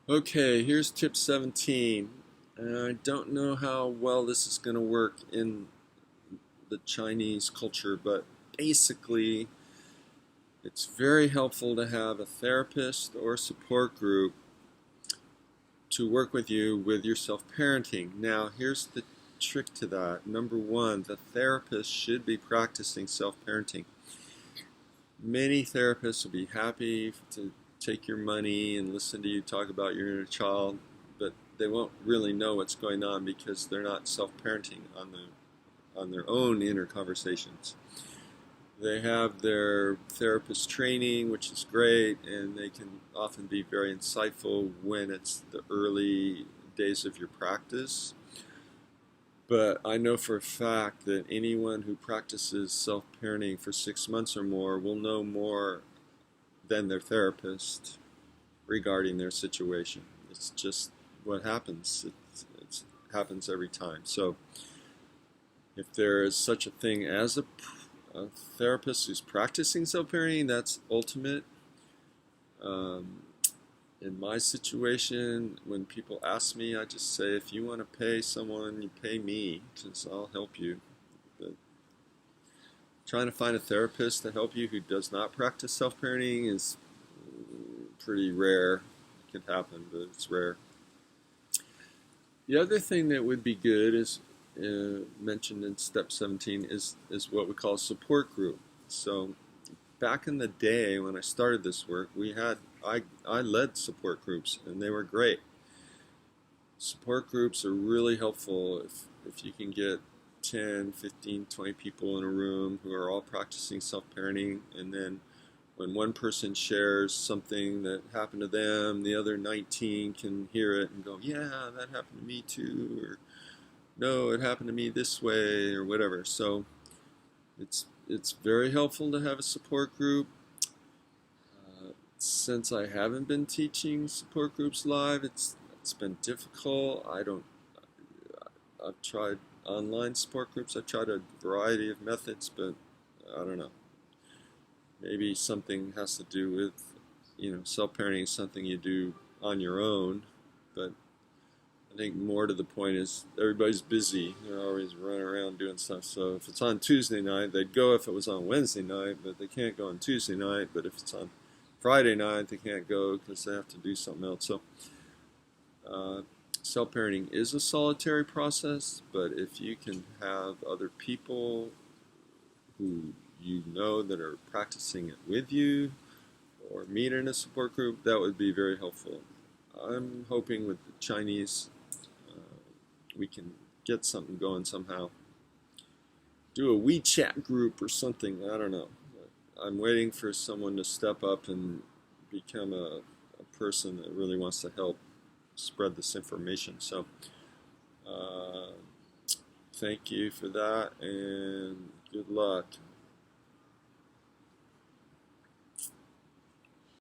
Okay, here's tip 17. And I don't know how well this is going to work in the Chinese culture, but basically, it's very helpful to have a therapist or support group to work with you with your self-parenting. Now, here's the trick to that. Number one, the therapist should be practicing self-parenting. Many therapists will be happy to take your money and listen to you talk about your inner child, but they won't really know what's going on because they're not self-parenting on their own inner conversations. They have their therapist training, which is great, and they can often be very insightful when it's the early days of your practice. But I know for a fact that anyone who practices self-parenting for 6 months or more will know more than their therapist regarding their situation. It's just what happens. It happens every time. So if there is such a thing as a therapist who's practicing self-parenting, that's ultimate. Um, in my situation, when people ask me, I just say, if you want to pay someone, you pay me, because I'll help you. But trying to find a therapist to help you who does not practice self-parenting is pretty rare. It can happen, but it's rare. The other thing that would be good is mentioned in step 17 is what we call a support group. So back in the day when I started this work, I led support groups, and they were great. Support groups are really helpful if you can get 10, 15, 20 people in a room who are all practicing self-parenting, and then when one person shares something that happened to them, the other 19 can hear it and go, yeah, that happened to me too, or no, it happened to me this way, or whatever. So it's very helpful to have a support group. Since I haven't been teaching support groups live, it's been difficult. I've tried online support groups. I've tried a variety of methods, but I don't know. Maybe something has to do with, self-parenting is something you do on your own, but I think more to the point is everybody's busy. They're always running around doing stuff. So if it's on Tuesday night, they'd go if it was on Wednesday night, but they can't go on Tuesday night. But if it's on Friday night, they can't go because they have to do something else. So self-parenting is a solitary process, but if you can have other people who you know that are practicing it with you or meet in a support group, that would be very helpful. I'm hoping with the Chinese we can get something going somehow. Do a WeChat group or something, I don't know. I'm waiting for someone to step up and become a person that really wants to help spread this information. So thank you for that, and good luck.